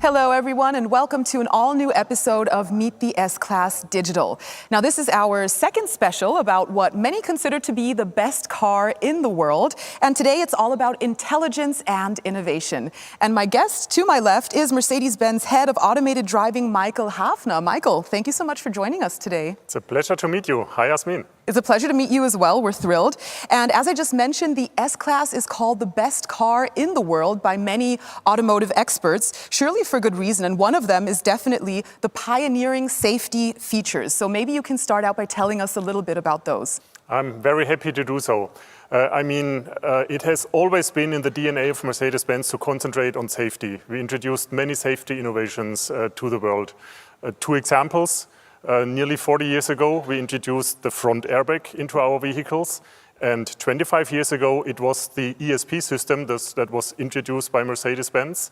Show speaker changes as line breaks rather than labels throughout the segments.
Hello, everyone, and welcome to an all-new episode of Meet the S-Class Digital. Now, this is our second special about what many consider to be the best car in the world. And today, it's all about intelligence and innovation. And my guest to my left is Mercedes-Benz Head of Automated Driving, Michael Hafner. Michael, thank you so much for joining us today.
It's a pleasure to meet you. Hi, Yasmin.
It's a pleasure to meet you as well. We're thrilled. And as I just mentioned, the S-Class is called the best car in the world by many automotive experts, surely for good reason. And one of them is definitely the pioneering safety features. So maybe you can start out by telling us a little bit about those.
I'm very happy to do so. It has always been in the DNA of Mercedes-Benz to concentrate on safety. We introduced many safety innovations to the world. Two examples. Nearly 40 years ago, we introduced the front airbag into our vehicles. And 25 years ago, it was the ESP system that was introduced by Mercedes-Benz.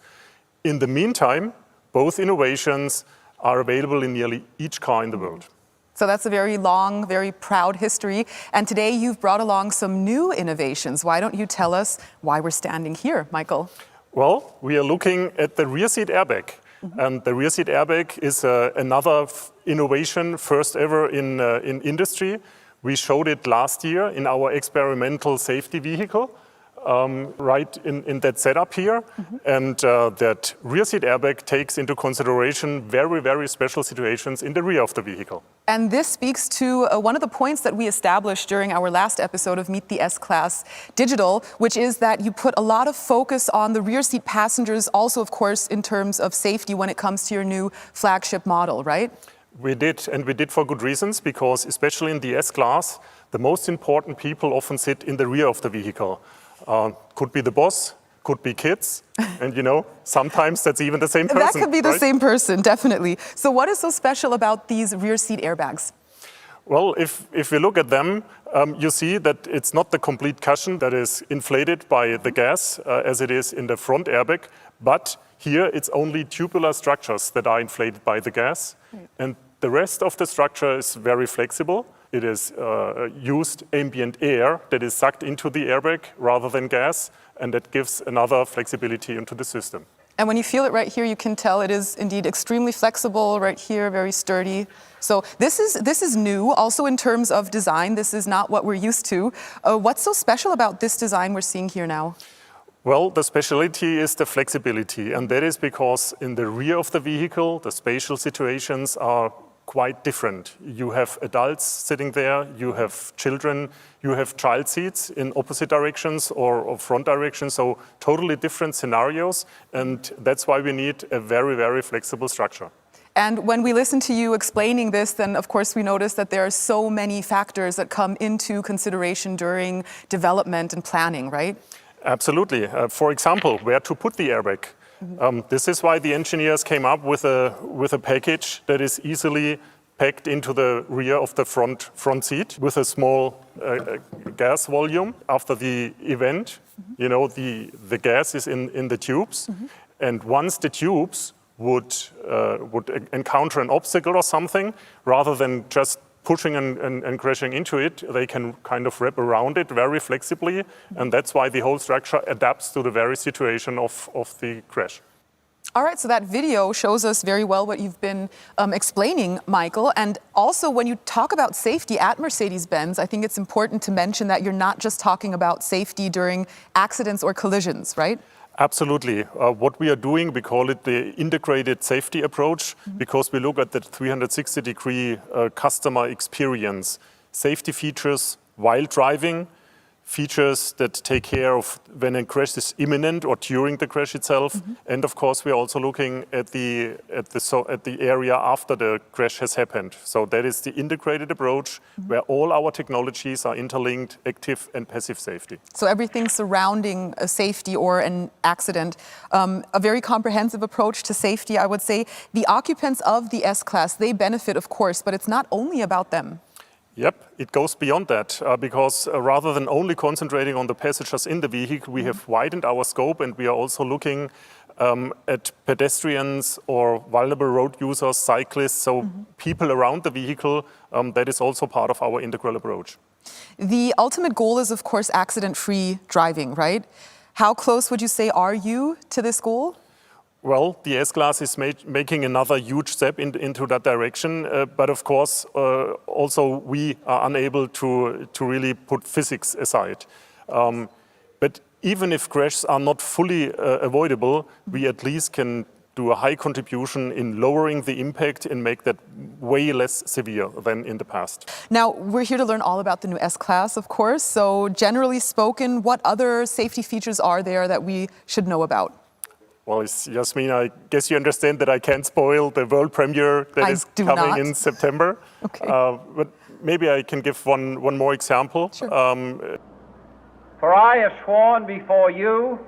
In the meantime, both innovations are available in nearly each car in the world.
So that's a very long, very proud history. And today you've brought along some new innovations. Why don't you tell us why we're standing here, Michael?
Well, we are looking at the rear seat airbag. And the rear seat airbag is another innovation, first ever in industry. We showed it last year in our experimental safety vehicle, right in that setup here. And that rear seat airbag takes into consideration very, very special situations in the rear of the vehicle.
And this speaks to one of the points that we established during our last episode of Meet the S-Class Digital, which is that you put a lot of focus on the rear seat passengers, also, of course, in terms of safety when it comes to your new flagship model, right?
We did, and we did for good reasons, because especially in the S-Class, the most important people often sit in the rear of the vehicle. Could be the boss, could be kids, and sometimes that's even the same person.
That could be the
right?
same person, definitely. So what is so special about these rear seat airbags?
Well, if we look at them, you see that it's not the complete cushion that is inflated by the gas, as it is in the front airbag, but here it's only tubular structures that are inflated by the gas, and the rest of the structure is very flexible. It is used ambient air that is sucked into the airbag rather than gas, and that gives another flexibility into the system.
And when you feel it right here, you can tell it is indeed extremely flexible right here, very sturdy. So this is new, also in terms of design. This is not what we're used to. What's so special about this design we're seeing here now?
Well, the speciality is the flexibility, and that is because in the rear of the vehicle, the spatial situations are quite different. You have adults sitting there, you have children, you have child seats in opposite directions or front directions, so totally different scenarios, and that's why we need a very, very flexible structure.
And when we listen to you explaining this, then of course we notice that there are so many factors that come into consideration during development and planning, right?
Absolutely. For example, where to put the airbag. This is why the engineers came up with a package that is easily packed into the rear of the front seat with a small gas volume. After the event, the gas is in the tubes, and once the tubes would encounter an obstacle or something, rather than just pushing and crashing into it, they can kind of wrap around it very flexibly, and that's why the whole structure adapts to the very situation of the crash.
All right, so that video shows us very well what you've been explaining, Michael. And also, when you talk about safety at Mercedes-Benz, I think it's important to mention that you're not just talking about safety during accidents or collisions, right?
Absolutely. What we are doing, we call it the integrated safety approach, because we look at the 360-degree customer experience. Safety features while driving, features that take care of when a crash is imminent or during the crash itself, and of course we're also looking at the area after the crash has happened. So that is the integrated approach where all our technologies are interlinked, active and passive safety.
So everything surrounding a safety or an accident, a very comprehensive approach to safety, I would say. The occupants of the S-Class, they benefit, of course, but it's not only about them.
Yep, it goes beyond that, because rather than only concentrating on the passengers in the vehicle, we have widened our scope, and we are also looking at pedestrians or vulnerable road users, cyclists, so people around the vehicle. That is also part of our integral approach.
The ultimate goal is, of course, accident-free driving, right? How close would you say are you to this goal?
Well, the S-Class is making another huge step into that direction, but of course, also we are unable to really put physics aside. But even if crashes are not fully avoidable, we at least can do a high contribution in lowering the impact and make that way less severe than in the past.
Now, we're here to learn all about the new S-Class, of course. So generally spoken, what other safety features are there that we should know about?
Well, Yasmin, I guess you understand that I can't spoil the world premiere that is coming in September.
Okay.
But maybe I can give one more example.
Sure.
For I have sworn before you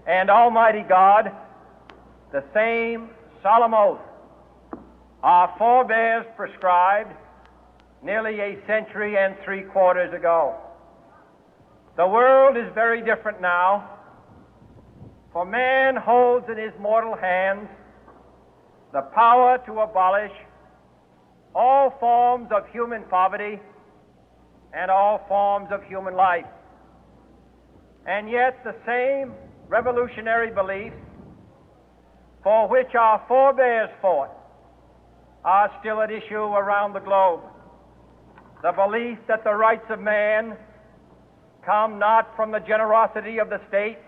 and Almighty God the same solemn oath our forebears prescribed nearly a century and 3/4 ago. The world is very different now, for man holds in his mortal hands the power to abolish all forms of human poverty and all forms of human life. And yet the same revolutionary beliefs for which our forebears fought are still at issue around the globe. The belief that the rights of man come not from the generosity of the state,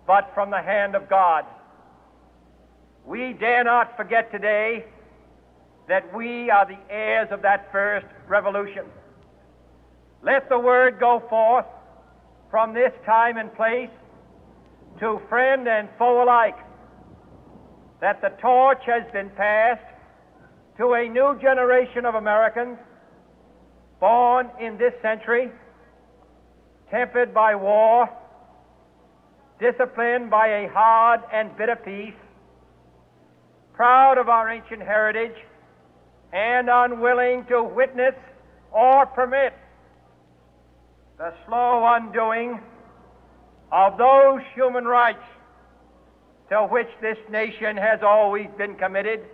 but from the hand of God. We dare not forget today that we are the heirs of that first revolution. Let the word go forth from this time and place to friend and foe alike that the torch has been passed to a new generation of Americans born in this century, tempered by war, disciplined by a hard and bitter peace, proud of our ancient heritage, and unwilling to witness or permit the slow undoing of those human rights to which this nation has always been committed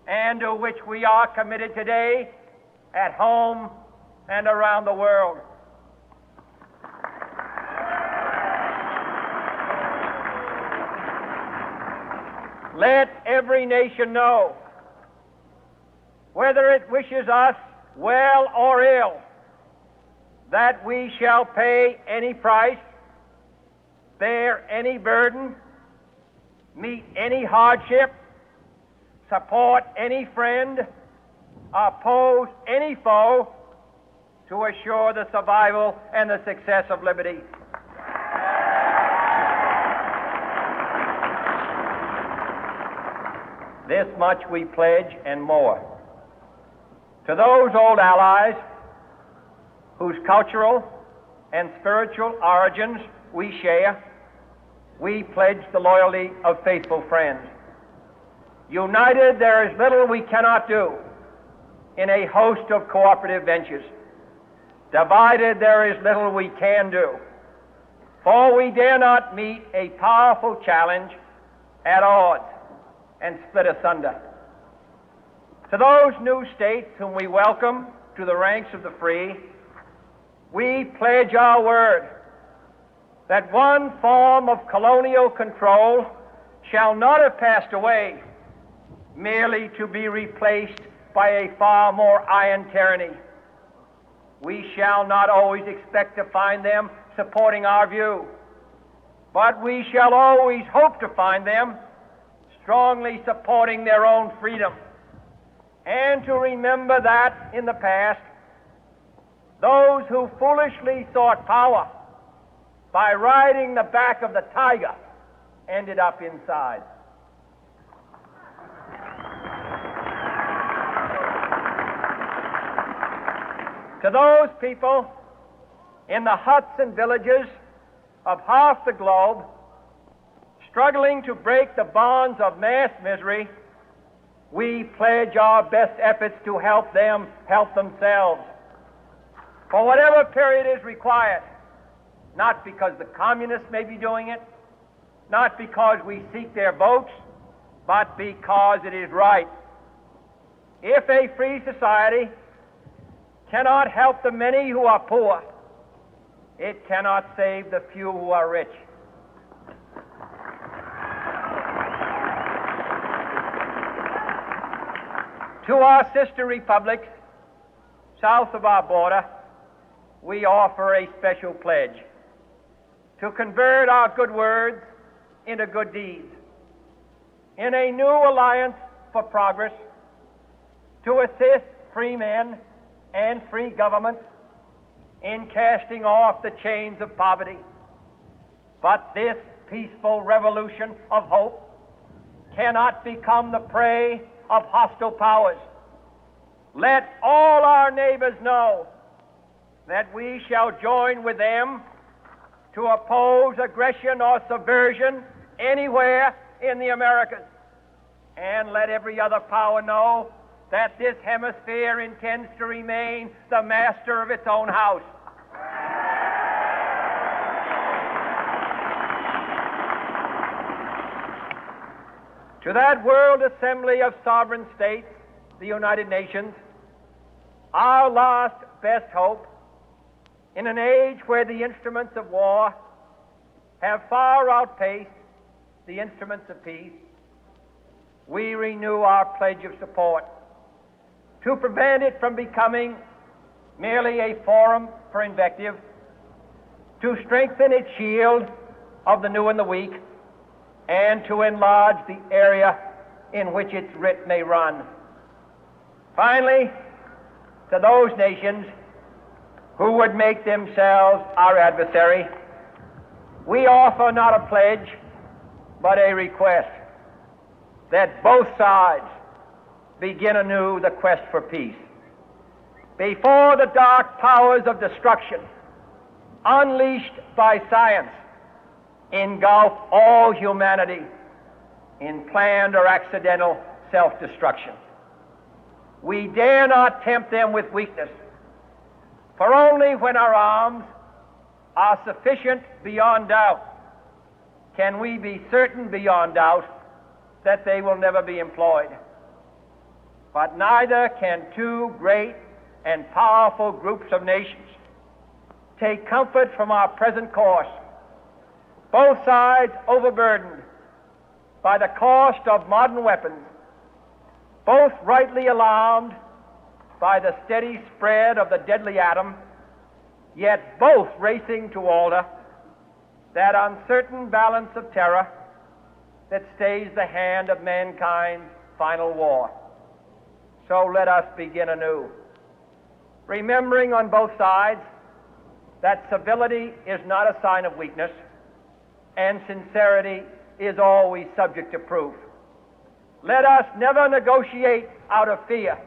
and to which we are committed today at home and around the world. Let every nation know, whether it wishes us well or ill, that we shall pay any price, bear any burden, meet any hardship, support any friend, oppose any foe to assure the survival and the success of liberty. This much we pledge and more. To those old allies whose cultural and spiritual origins we share, we pledge the loyalty of faithful friends. United, there is little we cannot do in a host of cooperative ventures. Divided, there is little we can do, for we dare not meet a powerful challenge at odds and split asunder. To those new states whom we welcome to the ranks of the free, we pledge our word that one form of colonial control shall not have passed away merely to be replaced by a far more iron tyranny. We shall not always expect to find them supporting our view, but we shall always hope to find them strongly supporting their own freedom, and to remember that in the past, those who foolishly sought power by riding the back of the tiger ended up inside. To those people in the huts and villages of half the globe struggling to break the bonds of mass misery, we pledge our best efforts to help them help themselves for whatever period is required, not because the communists may be doing it, not because we seek their votes, but because it is right. If a free society cannot help the many who are poor, it cannot save the few who are rich. To our sister republics south of our border, we offer a special pledge to convert our good words into good deeds, in a new alliance for progress, to assist free men and free governments in casting off the chains of poverty. But this peaceful revolution of hope cannot become the prey of hostile powers. Let all our neighbors know that we shall join with them to oppose aggression or subversion anywhere in the Americas. And let every other power know that this hemisphere intends to remain the master of its own house. To that World Assembly of Sovereign States, the United Nations, our last best hope, in an age where the instruments of war have far outpaced the instruments of peace, we renew our pledge of support to prevent it from becoming merely a forum for invective, to strengthen its shield of the new and the weak, and to enlarge the area in which its writ may run. Finally, to those nations who would make themselves our adversary, we offer not a pledge, but a request that both sides begin anew the quest for peace. Before the dark powers of destruction, unleashed by science, engulf all humanity in planned or accidental self-destruction. We dare not tempt them with weakness, for only when our arms are sufficient beyond doubt can we be certain beyond doubt that they will never be employed. But neither can two great and powerful groups of nations take comfort from our present course, both sides overburdened by the cost of modern weapons, both rightly alarmed by the steady spread of the deadly atom, yet both racing to alter that uncertain balance of terror that stays the hand of mankind's final war. So let us begin anew, remembering on both sides that civility is not a sign of weakness, and sincerity is always subject to proof. Let us never negotiate out of fear,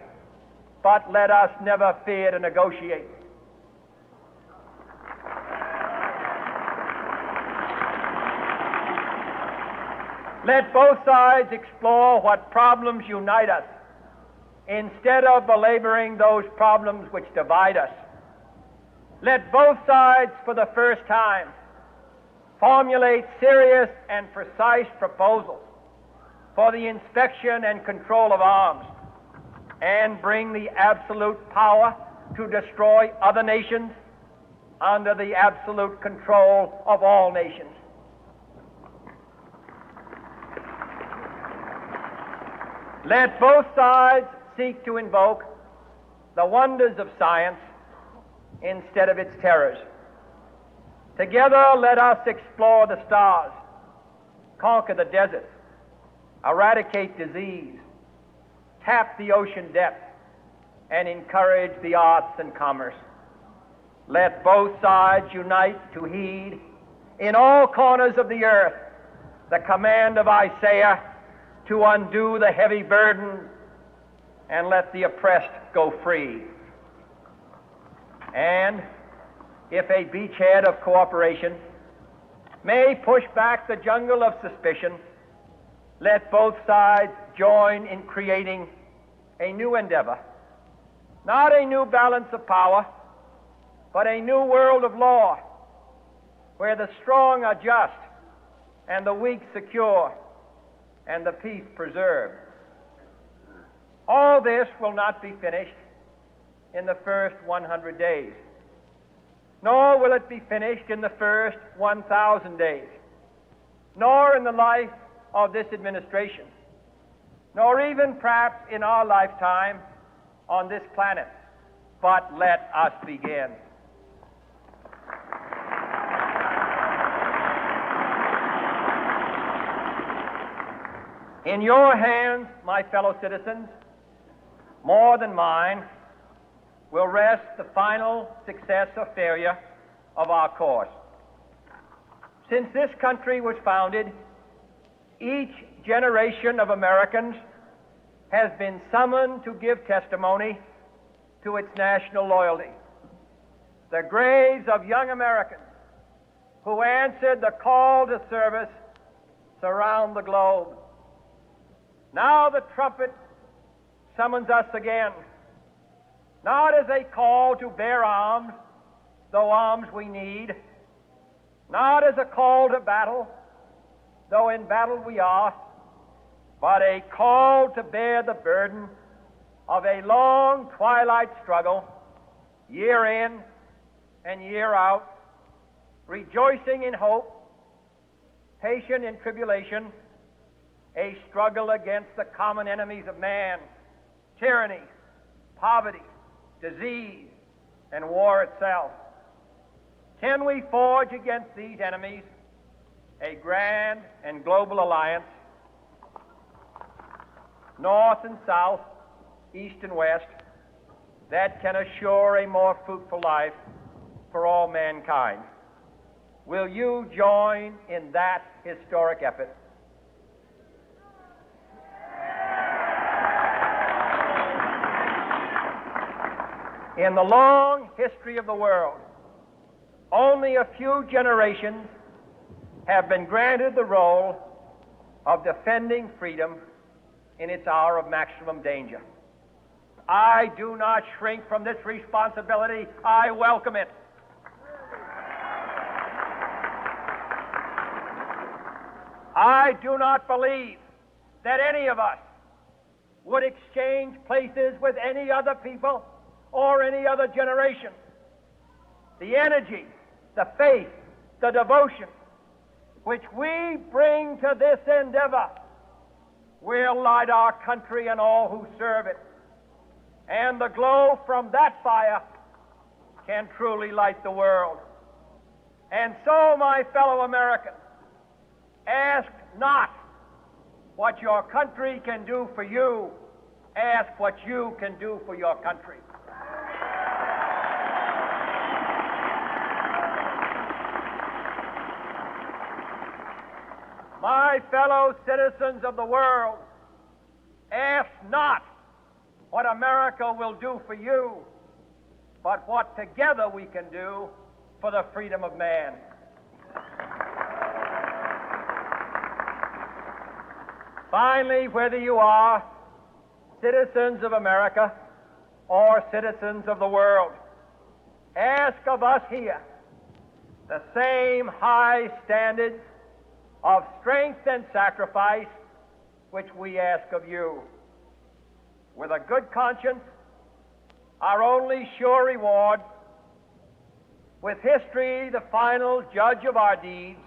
but let us never fear to negotiate. Let both sides explore what problems unite us, instead of belaboring those problems which divide us. Let both sides, for the first time, formulate serious and precise proposals for the inspection and control of arms, and bring the absolute power to destroy other nations under the absolute control of all nations. Let both sides seek to invoke the wonders of science instead of its terrors. Together, let us explore the stars, conquer the deserts, eradicate disease, tap the ocean depths, and encourage the arts and commerce. Let both sides unite to heed in all corners of the earth the command of Isaiah to undo the heavy burden and let the oppressed go free. And if a beachhead of cooperation may push back the jungle of suspicion, let both sides join in creating a new endeavor, not a new balance of power, but a new world of law, where the strong are just and the weak secure and the peace preserved. All this will not be finished in the first 100 days, nor will it be finished in the first 1,000 days, nor in the life of this administration, nor even perhaps in our lifetime on this planet. But let us begin. In your hands, my fellow citizens, more than mine, will rest the final success or failure of our course. Since this country was founded, each generation of Americans has been summoned to give testimony to its national loyalty. The graves of young Americans who answered the call to service surround the globe. Now the trumpet summons us again, not as a call to bear arms, though arms we need, not as a call to battle, though in battle we are, but a call to bear the burden of a long twilight struggle, year in and year out, rejoicing in hope, patient in tribulation, a struggle against the common enemies of man, tyranny, poverty, disease, and war itself. Can we forge against these enemies a grand and global alliance, north and south, east and west, that can assure a more fruitful life for all mankind? Will you join in that historic effort? In the long history of the world, only a few generations have been granted the role of defending freedom in its hour of maximum danger. I do not shrink from this responsibility. I welcome it. I do not believe that any of us would exchange places with any other people or any other generation. The energy, the faith, the devotion which we bring to this endeavor will light our country and all who serve it. And the glow from that fire can truly light the world. And so, my fellow Americans, ask not what your country can do for you, ask what you can do for your country. My fellow citizens of the world, ask not what America will do for you, but what together we can do for the freedom of man. Finally, whether you are citizens of America or citizens of the world, ask of us here the same high standards of strength and sacrifice which we ask of you. With a good conscience, our only sure reward, with history the final judge of our deeds,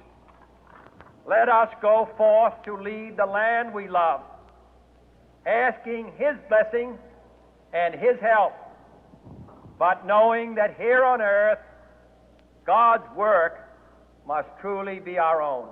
let us go forth to lead the land we love, asking His blessing and His help, but knowing that here on earth, God's work must truly be our own.